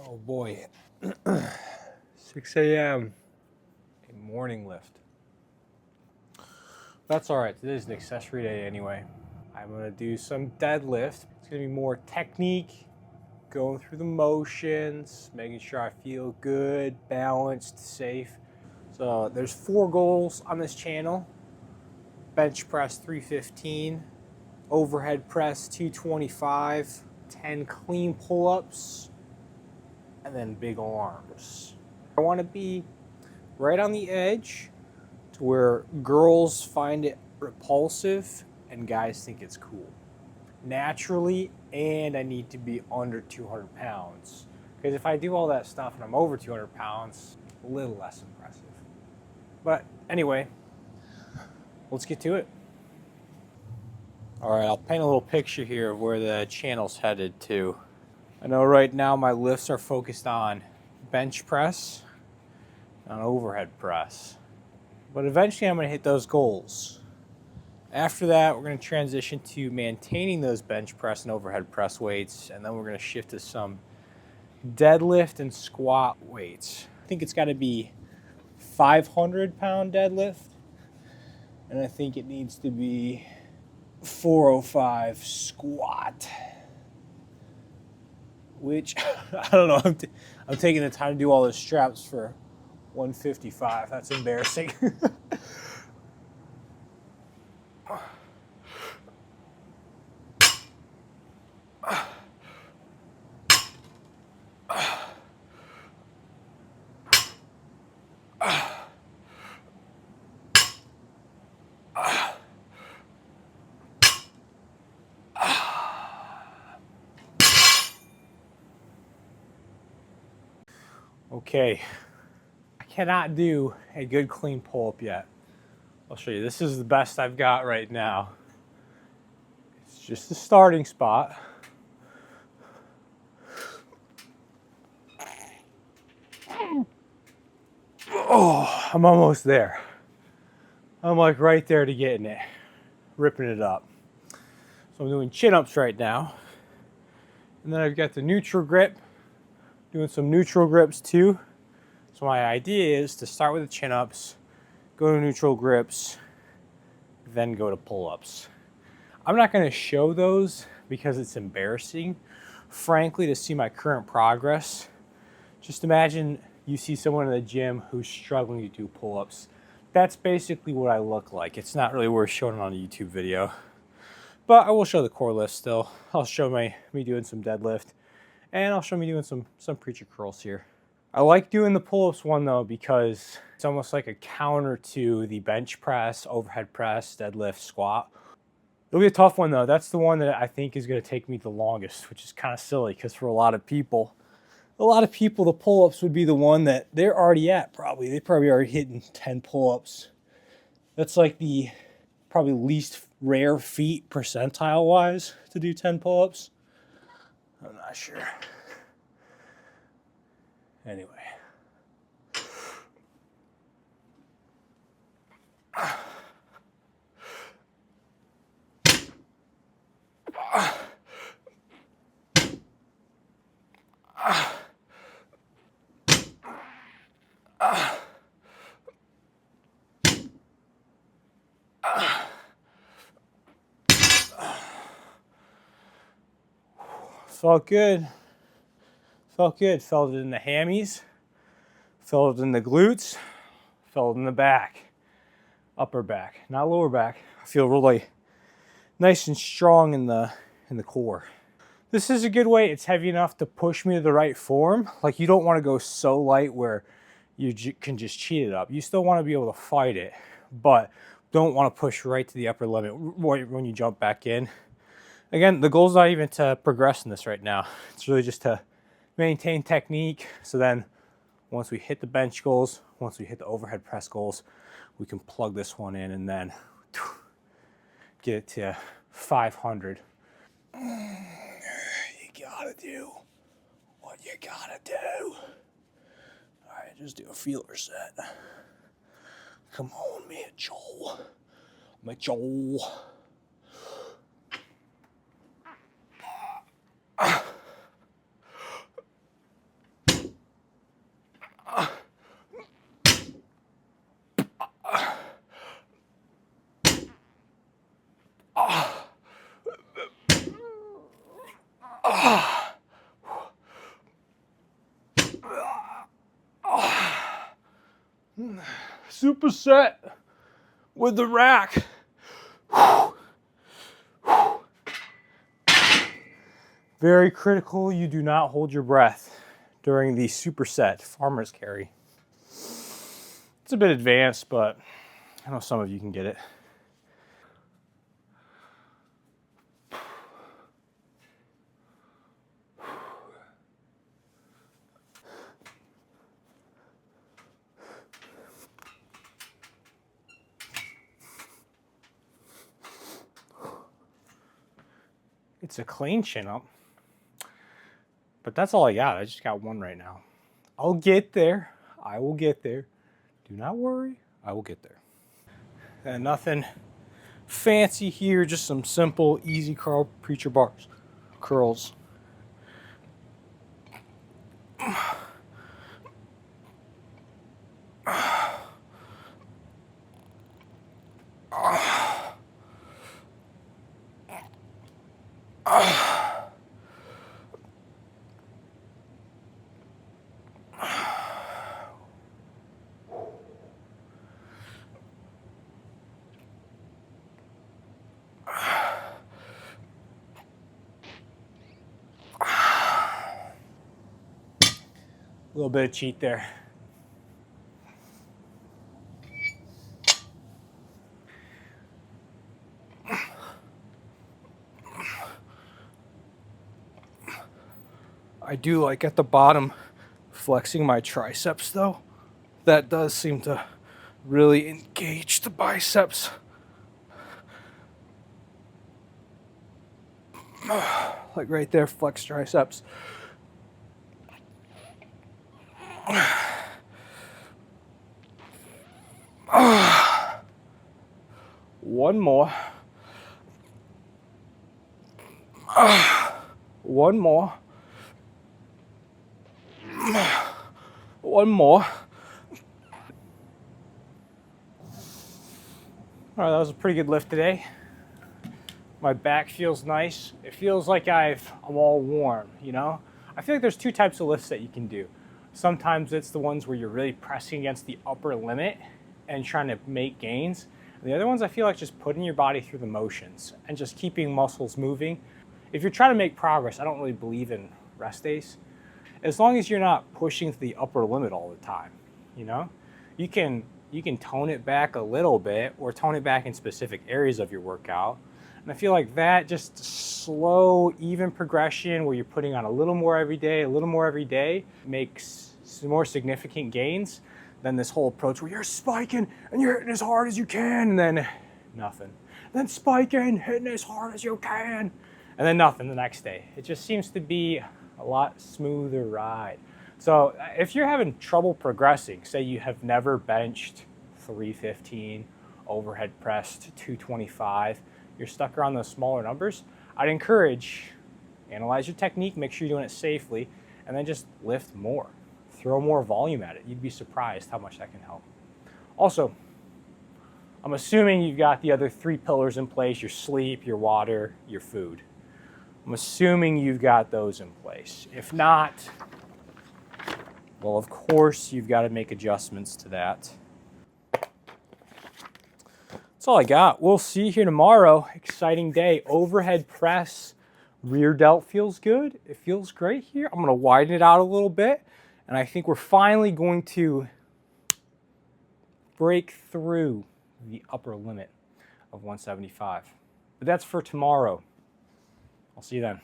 Oh boy, 6 a.m. a morning lift. That's all right. Today's an accessory day anyway. I'm gonna do some deadlift. It's gonna be more technique, going through the motions, making sure I feel good, balanced, safe. So there's 4 goals on this channel: bench press 315, overhead press 225, 10 clean pull-ups, and then big arms. I want to be right on the edge to where girls find it repulsive and guys think it's cool naturally, and I need to be under 200 pounds, because if I do all that stuff and I'm over 200 pounds, a little less impressive. But anyway, let's get to it. All right, I'll paint a little picture here of where the channel's headed to. I know right now my lifts are focused on bench press, on overhead press, but eventually I'm going to hit those goals. After that, we're going to transition to maintaining those bench press and overhead press weights, and then we're going to shift to some deadlift and squat weights. I think it's got to be 500-pound deadlift, and I think it needs to be 405 squat, which I don't know. I'm taking the time to do all those straps for 155. That's embarrassing. Okay, I cannot do a good clean pull-up yet. I'll show you. This is the best I've got right now. It's just the starting spot. Oh, I'm almost there. I'm like right there to getting it, ripping it up. So I'm doing chin-ups right now. And then I've got the neutral grip, doing some neutral grips too. So my idea is to start with the chin-ups, go to neutral grips, then go to pull-ups. I'm not going to show those because it's embarrassing, frankly, to see my current progress. Just imagine you see someone in the gym who's struggling to do pull-ups. That's basically what I look like. It's not really worth showing on a YouTube video. But I will show the core lift still. I'll show me doing some deadlift, and I'll show me doing some preacher curls here. I like doing the pull-ups one though because it's almost like a counter to the bench press, overhead press, deadlift, squat. It'll be a tough one though. That's the one that I think is going to take me the longest, which is kind of silly because for a lot of people, the pull-ups would be the one that they're already at probably. They probably already hitting 10 pull-ups. That's like the probably least rare feat percentile-wise to do 10 pull-ups. I'm not sure. Anyway. Felt good. Felt good. Felt it in the hammies. Felt it in the glutes. Felt it in the back. Upper back, not lower back. I feel really nice and strong in the core. This is a good weight. It's heavy enough to push me to the right form. Like, you don't want to go so light where you can just cheat it up. You still want to be able to fight it, but don't want to push right to the upper limit when you jump back in. Again, the goal is not even to progress in this right now. It's really just to maintain technique. So then once we hit the bench goals, once we hit the overhead press goals, we can plug this one in and then get it to 500. You gotta do what you gotta do. All right, just do a feeler set. Come on, man, Joel. Joel. Superset with the rack. Very critical, you do not hold your breath during the superset farmer's carry. It's a bit advanced, but I know some of you can get it. It's a clean chin up, but that's all I got. I just got one right now. I'll get there. I will get there. Do not worry. I will get there. And nothing fancy here, just some simple, easy curl preacher bars, curls. A little bit of cheat there. I do like at the bottom flexing my triceps though. That does seem to really engage the biceps. Like right there, flex triceps. One more. One more. One more. All right, that was a pretty good lift today. My back feels nice. It feels like I'm all warm, you know? I feel like there's two types of lifts that you can do. Sometimes it's the ones where you're really pressing against the upper limit and trying to make gains. And the other ones I feel like just putting your body through the motions and just keeping muscles moving. If you're trying to make progress, I don't really believe in rest days. As long as you're not pushing to the upper limit all the time, you know? You can tone it back a little bit or tone it back in specific areas of your workout. And I feel like that just slow, even progression where you're putting on a little more every day makes some more significant gains than this whole approach where you're spiking and you're hitting as hard as you can and then nothing. Then spiking, hitting as hard as you can, and then nothing the next day. It just seems to be a lot smoother ride. So if you're having trouble progressing, say you have never benched 315, overhead pressed 225, you're stuck around those smaller numbers, I'd encourage, analyze your technique, make sure you're doing it safely, and then just lift more. Throw more volume at it. You'd be surprised how much that can help. Also, I'm assuming you've got the other 3 pillars in place, your sleep, your water, your food. I'm assuming you've got those in place. If not, well, of course, you've got to make adjustments to that. That's all I got. We'll see you here tomorrow. Exciting day. Overhead press. Rear delt feels good. It feels great here. I'm going to widen it out a little bit. And I think we're finally going to break through the upper limit of 175. But that's for tomorrow. I'll see you then.